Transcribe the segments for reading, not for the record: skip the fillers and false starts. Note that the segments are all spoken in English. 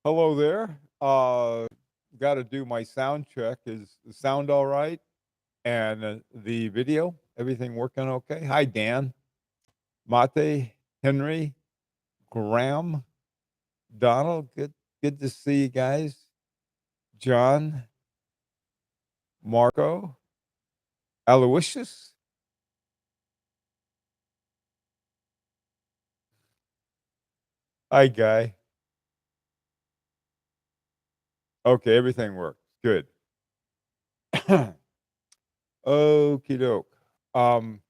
Hello there. Got to do my sound check. Is the sound all right? And the video, everything working okay? Hi, Dan, Mate, Henry, Graham, Donald. Good to see you guys. John, Marco, Aloysius. Hi, Guy. Okay, everything works. Good. Okie doke. Um,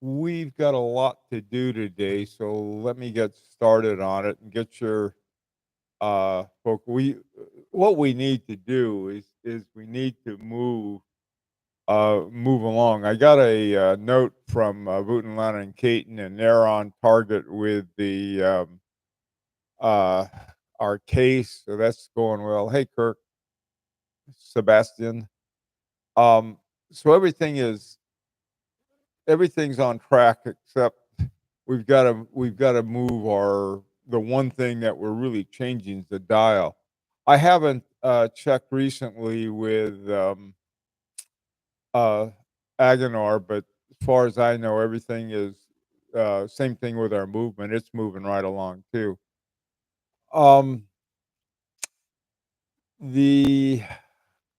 we've got a lot to do today, so let me get started on it and get your folk. What we need to do is we need to move along. I got a note from Vutenlana and Caton, and they're on target with the uh, our case, so that's going well. Hey, Kirk, Sebastian. Um, so everything's on track except we've got to move our the one thing that we're really changing is the dial. I haven't checked recently with uh, Aguinar, but as far as I know, everything is same thing with our movement. It's moving right along too. Um, the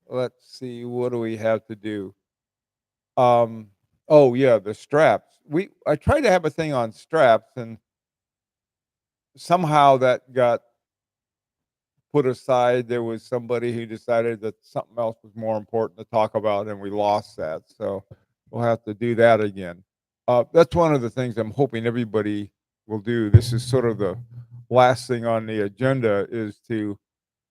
let's see, what do we have to do? Um, oh yeah, the straps. I tried to have a thing on straps, and somehow that got put aside. There was somebody who decided that something else was more important to talk about, and we lost that. So we'll have to do that again. That's one of the things I'm hoping everybody will do. This is sort of the last thing on the agenda is to,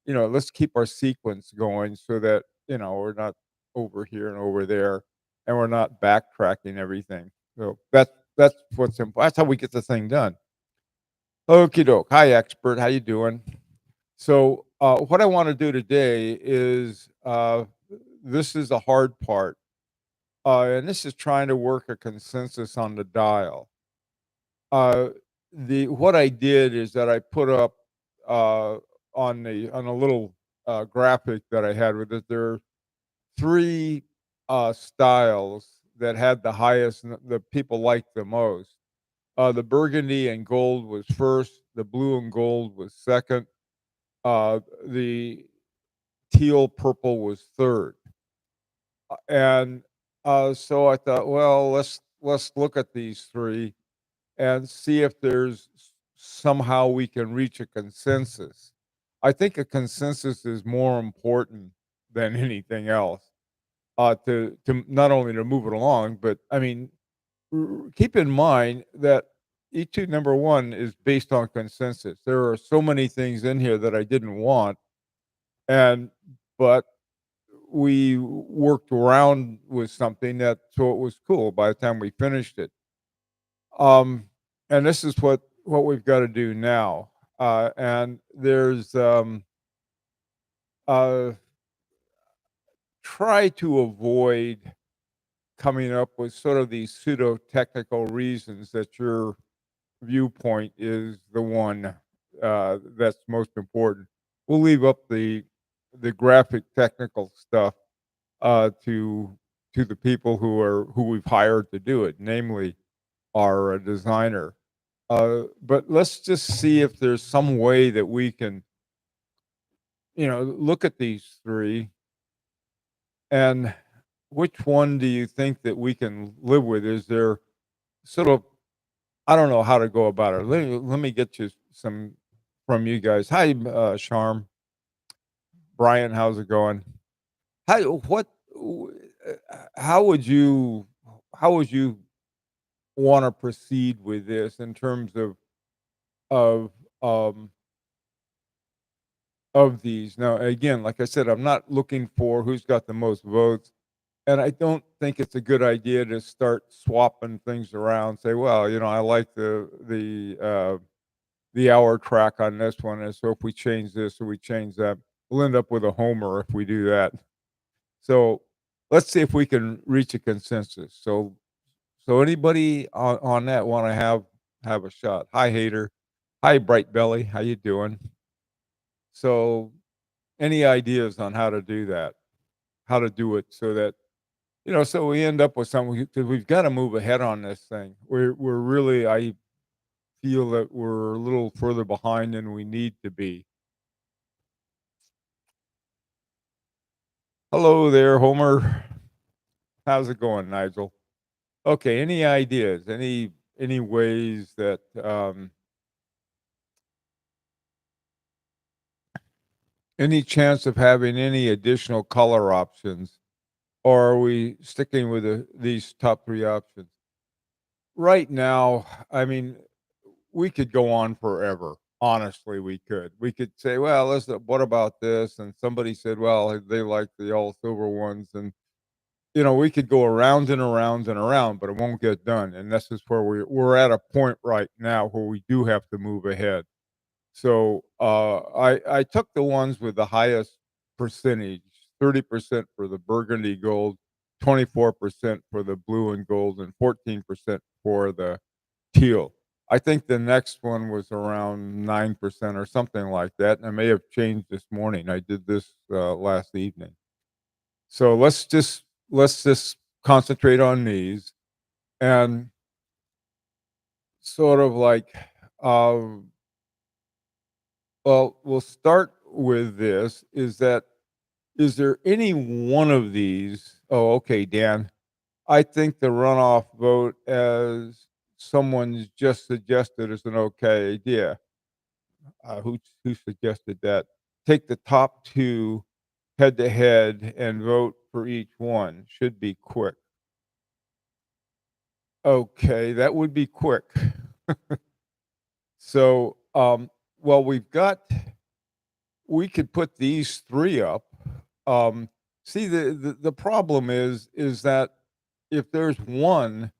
let's keep our sequence going so that, we're not over here and over there and we're not backtracking everything. So that's what's important. That's how we get the thing done. Okie doke. Hi, expert. How you doing? So, what I want to do today is this is the hard part, and this is trying to work a consensus on the dial. Uh, the what I did is that I put up uh, on a little graphic that I had with it. There are three styles that had the highest, the people liked the most. The burgundy and gold was first. The blue and gold was second. The teal purple was third. And so I thought, well, let's look at these three and see if there's somehow we can reach a consensus. I think a consensus is more important than anything else. To not only to move it along, but I mean, keep in mind that Etude number one is based on consensus. There are so many things in here that I didn't want, and but we worked around with something that so it was cool by the time we finished it. Um, and this is what we've got to do now. And there's uh, try to avoid coming up with sort of these pseudo technical reasons that your viewpoint is the one that's most important. We'll leave up the graphic technical stuff to the people who we've hired to do it, namely our designer. But let's just see if there's some way that we can, look at these three and which one do you think that we can live with? Is there sort of I don't know how to go about it. Let me get you some from you guys. Hi, Charm, Brian. How's it going? W- how would you how would you want to proceed with this in terms of um of these. Now, again, like I said, I'm not looking for who's got the most votes, and I don't think it's a good idea to start swapping things around. Say, well, I like the hour track on this one, and so if we change this or we change that, we'll end up with a homer if we do that. So let's see if we can reach a consensus. So anybody on that want to have a shot? Hi, hater. Hi, bright belly. How you doing? So, any ideas on how to do that? How to do it so that, so we end up with something, because we've got to move ahead on this thing. We're really, I feel that we're a little further behind than we need to be. Hello there, Homer. How's it going, Nigel? Okay, any ideas? Any ways that any chance of having any additional color options, or are we sticking with these top three options? Right now, I mean, we could go on forever. Honestly, we could. We could say, well, listen, what about this? And somebody said, well, they like the all silver ones. And, we could go around and around and around, but it won't get done. And this is where we're at a point right now where we do have to move ahead. So I took the ones with the highest percentage, 30% for the burgundy gold, 24% for the blue and gold, and 14% for the teal. I think the next one was around 9% or something like that, and it may have changed this morning. I did this last evening. So let's just concentrate on these and sort of like, um, well, we'll start with this. Is there any one of these? Oh, okay, Dan. I think the runoff vote, as someone's just suggested, is an okay idea. Who suggested that? Take the top two head to head and vote for each one. Should be quick. Okay, that would be quick. So, well, we could put these three up. See, the problem is that if there's one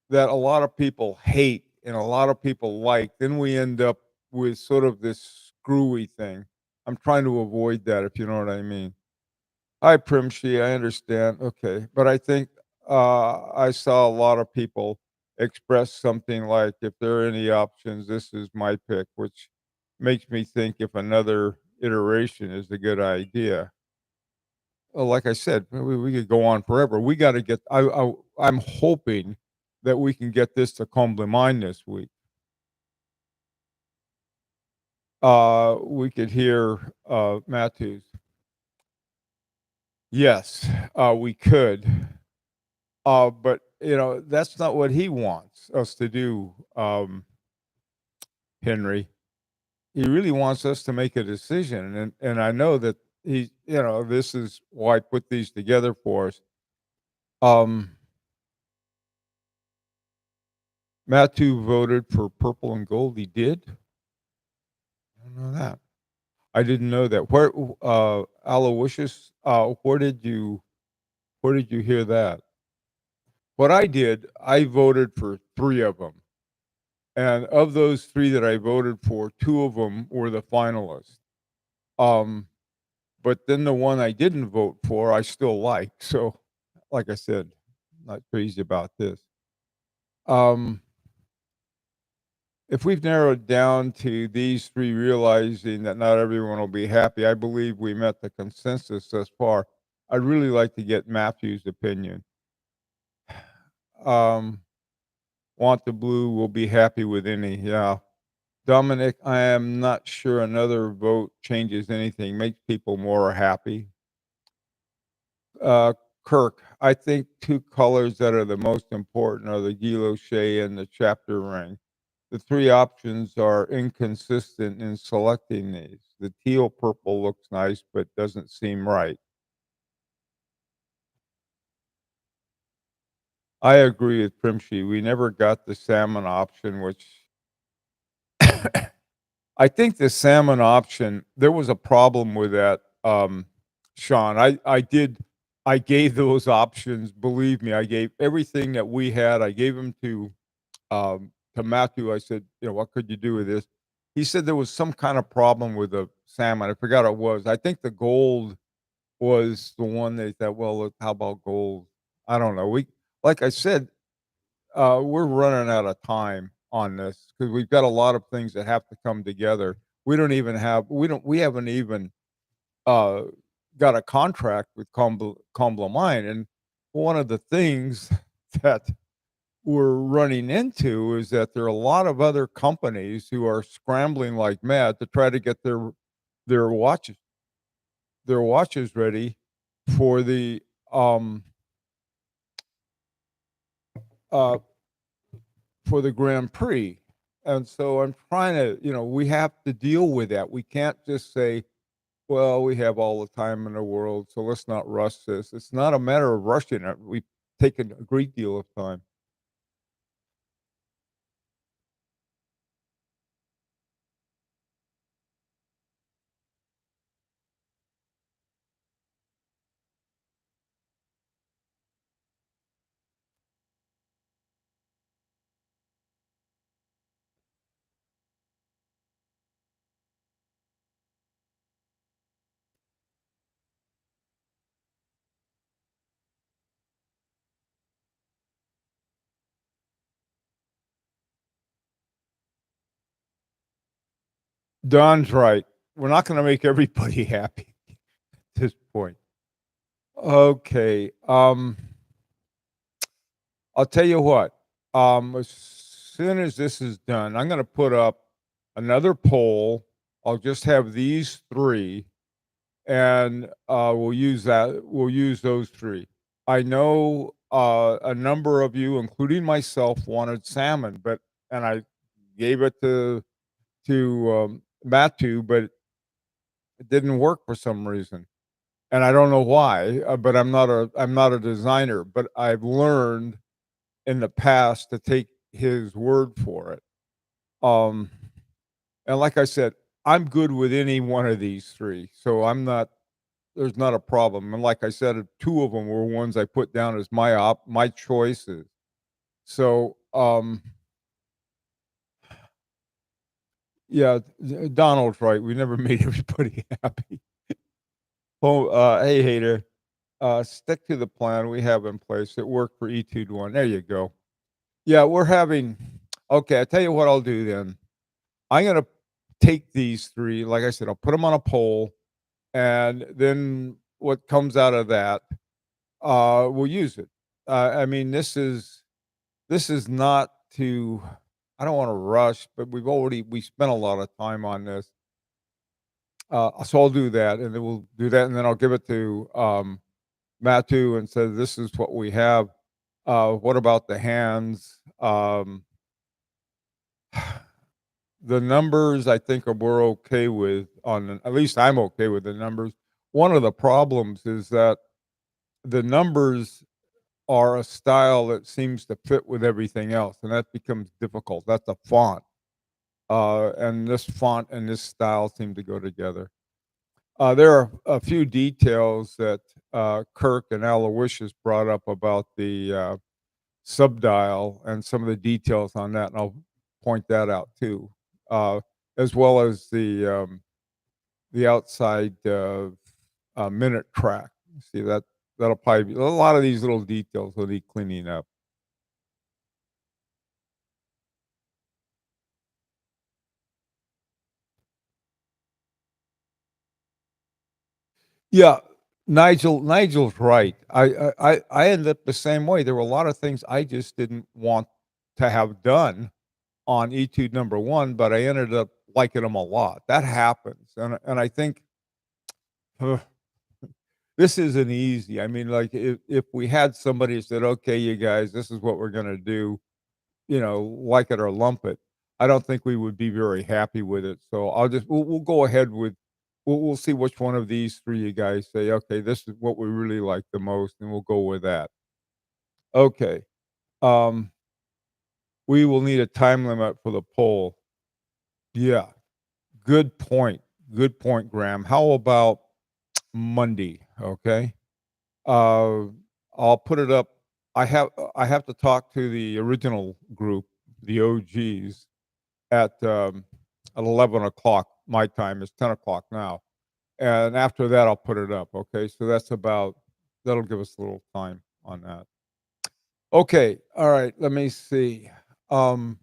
that a lot of people hate and a lot of people like, then we end up with sort of this screwy thing. I'm trying to avoid that, if you know what I mean. Hi, Primshi. I understand. Okay. But I think I saw a lot of people express something like, if there are any options, this is my pick, which makes me think if another iteration is a good idea. Well, like I said, we could go on forever. We got to get, I'm hoping that we can get this to come to mind this week. We could hear Matthews. Yes, we could. But that's not what he wants us to do, Henry. He really wants us to make a decision, and I know that this is why I put these together for us. Um, Matthew voted for purple and gold. He did. I don't know that. I didn't know that. Where, Aloysius? Where did you hear that? What I did, I voted for three of them. And of those three that I voted for, two of them were the finalists. Um, but then the one I didn't vote for, I still like. So, like I said, not crazy about this. Um, if we've narrowed down to these three, realizing that not everyone will be happy, I believe we met the consensus thus far. I'd really like to get Matthew's opinion. Um, Want the blue, will be happy with any. Yeah. Dominic, I am not sure another vote changes anything, makes people more happy. Uh, Kirk, I think two colors that are the most important are the guilloche and the chapter ring. The three options are inconsistent in selecting these. The teal purple looks nice, but doesn't seem right. I agree with Primshi. We never got the salmon option, which I think the salmon option, there was a problem with that, Sean. I gave those options. Believe me, I gave everything that we had. I gave them to Matthew. I said, what could you do with this? He said there was some kind of problem with the salmon. I forgot what it was. I think the gold was the one they thought, well, how about gold? I don't know. Like I said, we're running out of time on this because we've got a lot of things that have to come together. we haven't even uh, got a contract with Combla Mine. And one of the things that we're running into is that there are a lot of other companies who are scrambling like mad to try to get their watches their watches ready for the um uh for the Grand Prix. And so I'm trying to, we have to deal with that. We can't just say, well, we have all the time in the world, so let's not rush this. It's not a matter of rushing it. We've taken a great deal of time. Don's right. We're not gonna make everybody happy at this point. Okay, I'll tell you what, as soon as this is done, I'm gonna put up another poll. I'll just have these 3, and, we'll use those 3. I know, a number of you, including myself, wanted salmon, and I gave it to Matu, but it didn't work for some reason, and I don't know why, but I'm not a designer, but I've learned in the past to take his word for it. Um, and like I said, I'm good with any one of these 3, so there's not a problem, and like I said, 2 of them were ones I put down as my choices. So, yeah, Donald's right, we never made everybody happy. Oh, hey, hater. Stick to the plan we have in place. It worked for Etude 1. There you go. Yeah, we're having okay, I tell you what I'll do then. I'm gonna take these 3, like I said, I'll put them on a poll, and then what comes out of that, we'll use it. I mean, this is not to I don't wanna rush, but we spent a lot of time on this. So I'll do that, and then we'll do that, and then I'll give it to, Matu and say, "This is what we have. What about the hands?" The numbers, I think, we're okay with at least I'm okay with the numbers. One of the problems is that the numbers are a style that seems to fit with everything else, and that becomes difficult. That's a font, and this font and this style seem to go together. There are a few details that Kirk and Aloysius brought up about the subdial and some of the details on that, and I'll point that out too, uh, as well as the outside minute track. See that'll probably be a lot of these little details will need cleaning up. Yeah, Nigel's right. I ended up the same way. There were a lot of things I just didn't want to have done on Etude number 1, but I ended up liking them a lot. That happens, and I think, ugh, this isn't easy. I mean, like, if we had somebody who said, "Okay, you guys, this is what we're gonna do," like it or lump it, I don't think we would be very happy with it. So we'll go ahead with we'll see which one of these 3 you guys say, "Okay, this is what we really like the most," and we'll go with that. Okay. Um, we will need a time limit for the poll. Yeah, good point. Good point, Graham. How about Monday? Okay. Uh, I'll put it up. I have to talk to the original group, the OGs, at 11 o'clock my time. It's 10 o'clock now, and after that, I'll put it up. Okay, so that'll give us a little time on that. Okay, all right. Let me see. Um,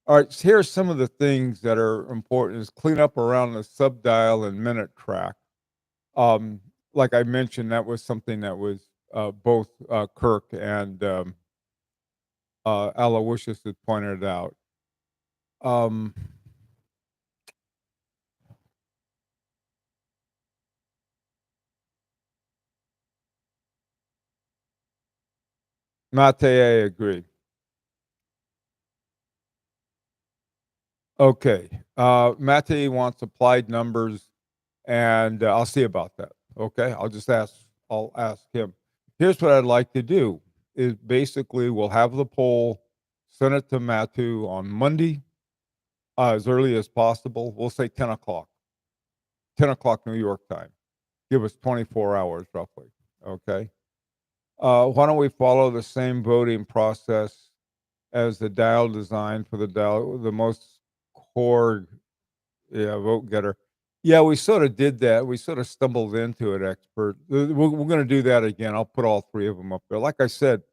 All right, so here are some of the things that are important: is clean up around the subdial and minute track. Um, like I mentioned, that was something that was both Kirk and Aloysius had pointed out. Um, Mate, I agree. Okay. Mate wants applied numbers, and I'll see about that. Okay. I'll ask him. Here's what I'd like to do is basically we'll have the poll, send it to Matu on Monday as early as possible. We'll say 10 o'clock, 10 o'clock New York time. Give us 24 hours roughly. Okay. Why don't we follow the same voting process as the dial design for the dial, the most core, yeah, vote getter. Yeah, we sort of did that. We sort of stumbled into it, expert. We're going to do that again. I'll put all three of them up there. Like I said,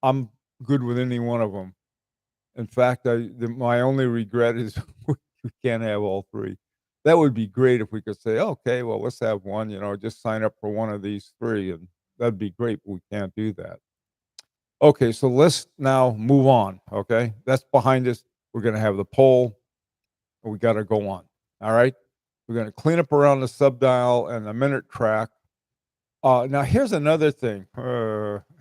I'm good with any one of them. In fact, my only regret is we can't have all three. That would be great if we could say, okay, well, let's have one. Just sign up for one of these three, and that'd be great. But we can't do that. Okay, so let's now move on. Okay, that's behind us. We're going to have the poll. We got to go on. All right. We're going to clean up around the subdial and the minute track. Now, here's another thing.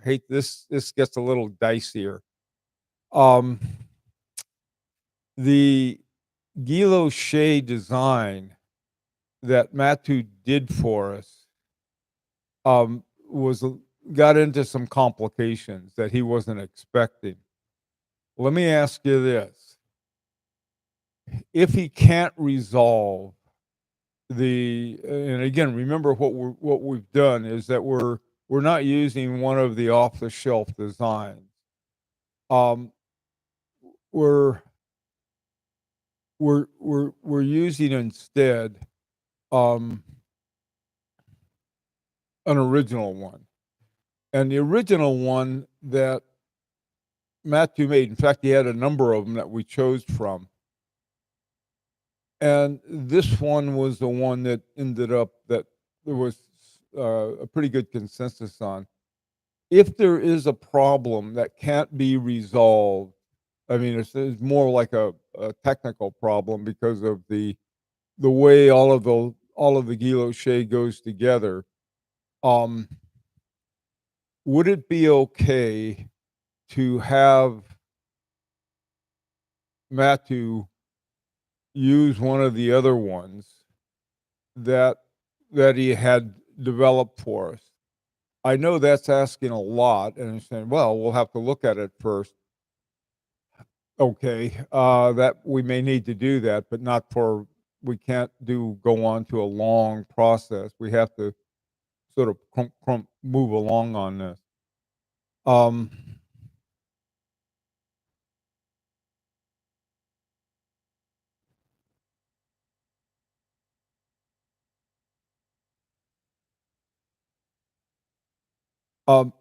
Hate this. This gets a little dicier. Um, the Gilo Shea design that Matu did for us was got into some complications that he wasn't expecting. Let me ask you this: if he can't resolve and again, remember what we've done is that we're not using one of the off the shelf designs. Um, we're we're using instead um, an original one, and the original one that Matthew made. In fact, he had a number of them that we chose from, and this one was the one that ended up that there was a pretty good consensus on. If there is a problem that can't be resolved, I mean, it's more like a technical problem because of the way all of the guilloche goes together. Um, would it be okay to have Matthew use one of the other ones that that he had developed for us? I know that's asking a lot, and I'm saying, well, we'll have to look at it first. Okay, that we may need to do that, but not for we can't go on to a long process. We have to sort of move along on this. Um, um,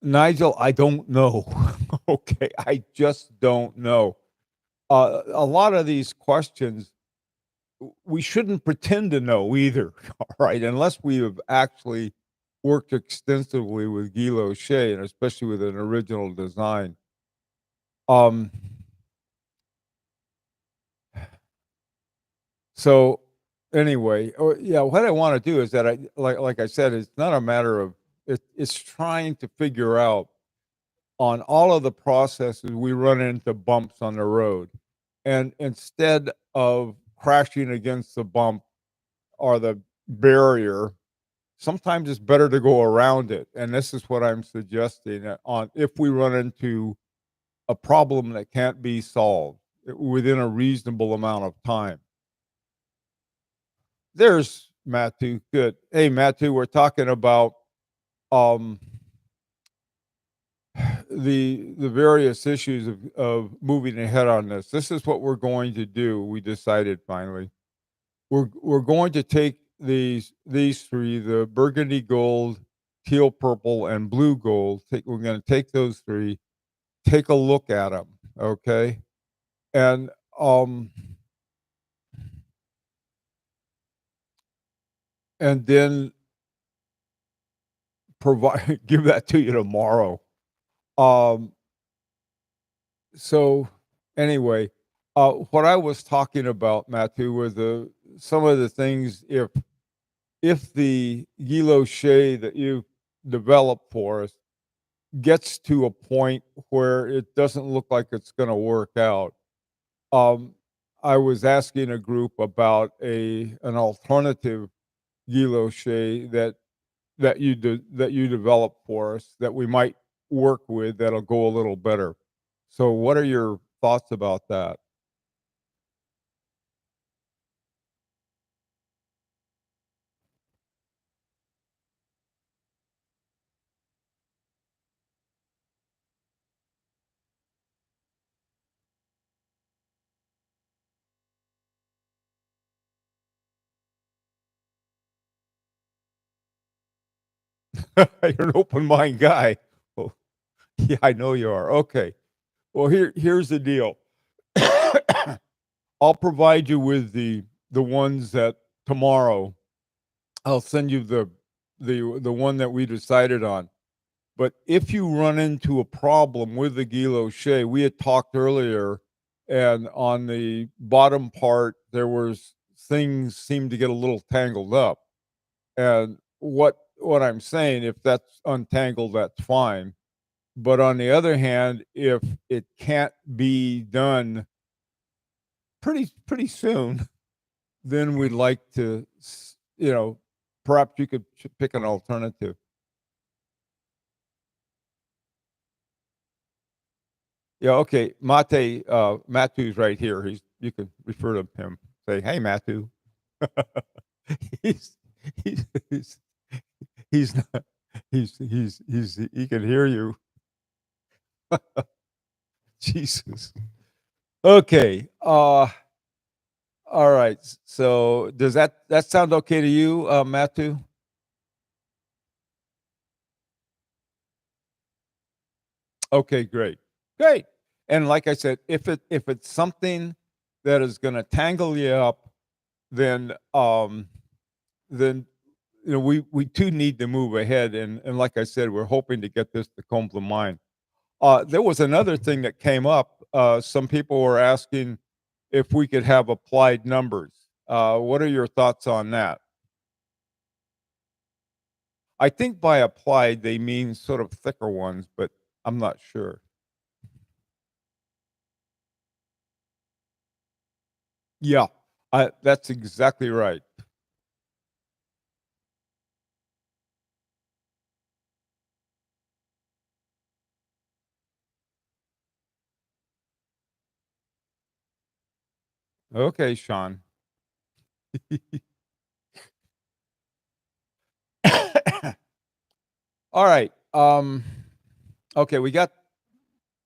Nigel, I don't know. Okay, I just don't know. A lot of these questions we shouldn't pretend to know either. All right, unless we have actually worked extensively with Guy Loche and especially with an original design. Um, so anyway, yeah, what I want to do is that I like I said, it's not a matter of it's trying to figure out on all of the processes we run into bumps on the road, and instead of crashing against the bump or the barrier, sometimes it's better to go around it. And this is what I'm suggesting on if we run into a problem that can't be solved within a reasonable amount of time. There's Matthew. Good. Hey, Matthew, we're talking about um, the various issues of moving ahead on this. This is what we're going to do. We decided finally. We're going to take these three: the burgundy gold, teal purple, and blue gold. We're going to take those three, take a look at them. Okay. and, um and then provide give that to you tomorrow. Um, so anyway, what I was talking about, Matthew, were some of the things if the guilloche that you developed for us gets to a point where it doesn't look like it's going to work out. Um, I was asking a group about an alternative guilloche that you developed for us that we might work with that'll go a little better. So, what are your thoughts about that? You're an open mind guy. Well, yeah, I know you are. Okay. Well, here's the deal. I'll provide you with the ones that tomorrow I'll send you the one that we decided on. But if you run into a problem with the guilloche, we had talked earlier, and on the bottom part there was things seemed to get a little tangled up. And what I'm saying, if that's untangled, that's fine. But on the other hand, if it can't be done pretty soon, then we'd like to, perhaps you could pick an alternative. Yeah, okay. Matthew's right here. You can refer to him. Say, "Hey, Matthew." he's he's he's not he can hear you. Jesus. Okay. All right. So does that sound okay to you, Matthew? Okay, great. Great. And like I said, if it's something that is going to tangle you up, then then we too need to move ahead, and like I said, we're hoping to get this to come to mind. There was another thing that came up. Some people were asking if we could have applied numbers. What are your thoughts on that? I think by applied they mean sort of thicker ones, but I'm not sure. Yeah, that's exactly right. Okay, Sean. All right. Okay,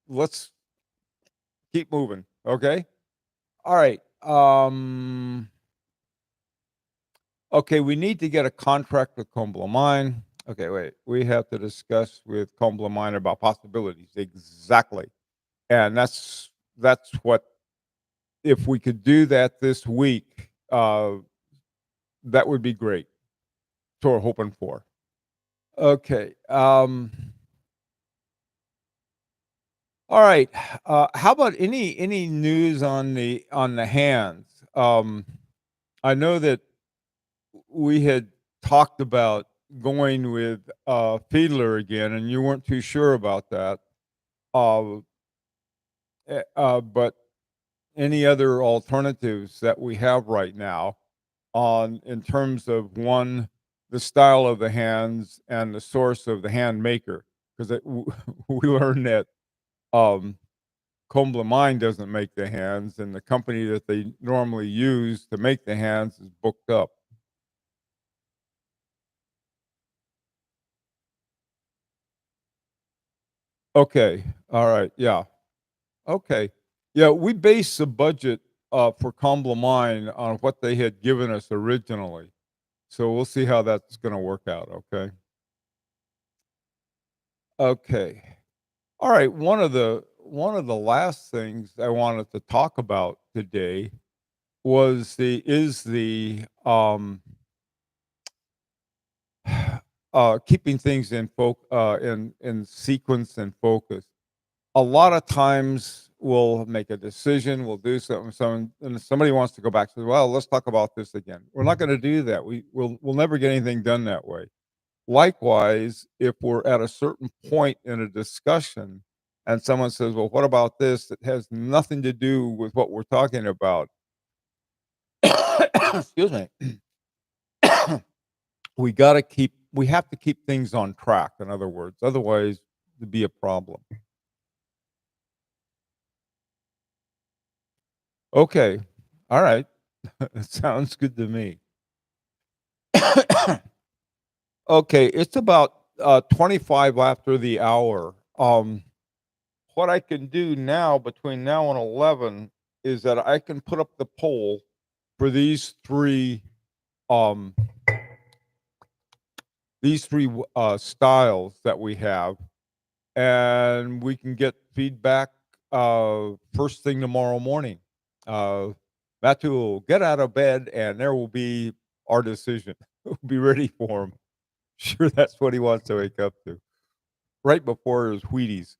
let's keep moving. Okay. All right. Okay, we need to get a contract with Combla Mine. Okay, wait. We have to discuss with Combla Mine about possibilities. Exactly. And that's what if we could do that this week, that would be great. So we're hoping for. Okay. All right. How about any news on the hands? I know that we had talked about going with Fiedler again, and you weren't too sure about that. Uh, but any other alternatives that we have right now on in terms of one, the style of the hands and the source of the hand maker, because we learned that um, Combla Mine doesn't make the hands, and the company that they normally use to make the hands is booked up. Okay. All right. Yeah. Okay. Yeah, we base the budget for Combla Mine on what they had given us originally. So we'll see how that's going to work out. Okay. Okay. All right. one of the last things I wanted to talk about today was the keeping things in sequence and focus. A lot of times we'll make a decision, we'll do something, and somebody wants to go back to, well, let's talk about this again. We're not going to do that. We'll never get anything done that way. Likewise, if we're at a certain point in a discussion and someone says, well, what about this? That has nothing to do with what we're talking about. Excuse me. We have to keep things on track, in other words. Otherwise, it'd be a problem. Okay. All right. It sounds good to me. Okay, it's about 25 after the hour. What I can do now between now and 11 is that I can put up the poll for um these three styles that we have, and we can get feedback first thing tomorrow morning. Matthew will get out of bed, and there will be our decision. We'll be ready for him. Sure, that's what he wants to wake up to. Right before his Wheaties.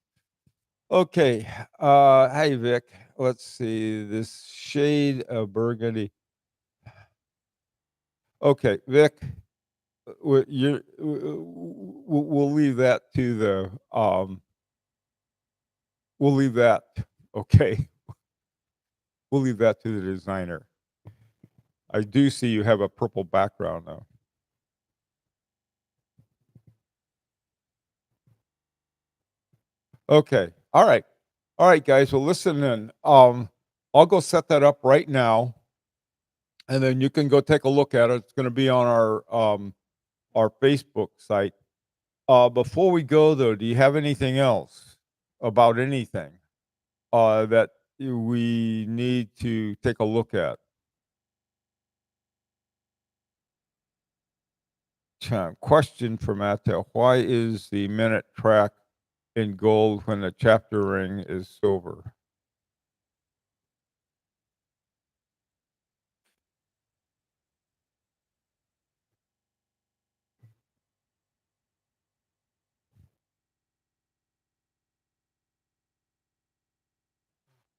Okay. Hey, Vic. Let's see. This shade of burgundy. Okay, Vic. We'll leave that to the. We'll leave that. Okay. We'll leave that to the designer. I do see you have a purple background though. Okay. All right. All right, guys. Well, listen in. I'll go set that up right now, and then you can go take a look at it. It's going to be on our Facebook site. Before we go, though, do you have anything else about anything that we need to take a look at? Question for Matteo. Why is the minute track in gold when the chapter ring is silver?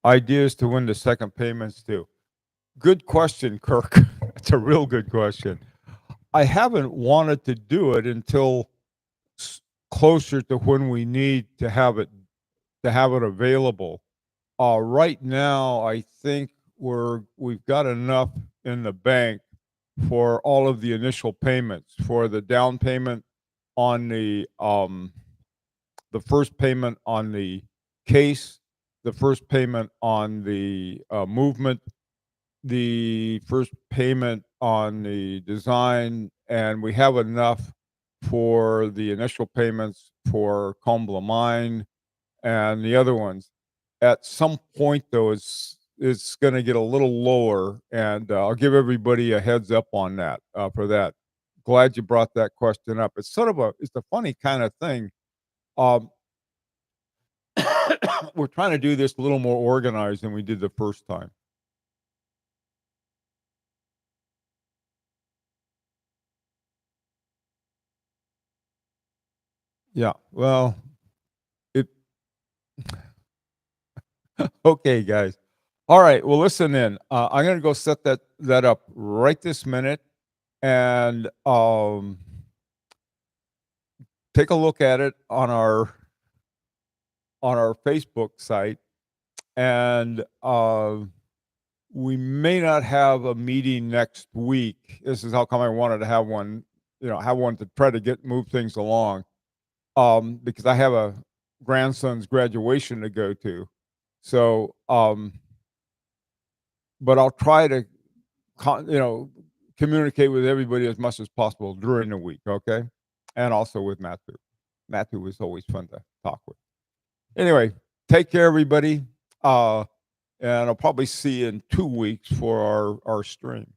Ideas to when the second payment's due. Good question, Kirk. That's a real good question. I haven't wanted to do it until closer to when we need to have it available. Right now, I think we've got enough in the bank for all of the initial payments, for the down payment on the first payment on the case, the first payment on the movement, the first payment on the design, and we have enough for the initial payments for Combla Mine and the other ones. At some point, though, it's going to get a little lower, and I'll give everybody a heads up on that for that. Glad you brought that question up. It's sort of it's a funny kind of thing. Um, we're trying to do this a little more organized than we did the first time. Yeah. Well, it. Okay, guys. All right. Well, listen in. I'm going to go set that up right this minute, and take a look at it on our Facebook site, and we may not have a meeting next week. This is how come I wanted to have one. Have one to try to move things along, because I have a grandson's graduation to go to. So, but I'll try to, communicate with everybody as much as possible during the week. Okay, and also with Matthew. Matthew was always fun to talk with. Anyway, take care, everybody. And I'll probably see you in 2 weeks for our stream.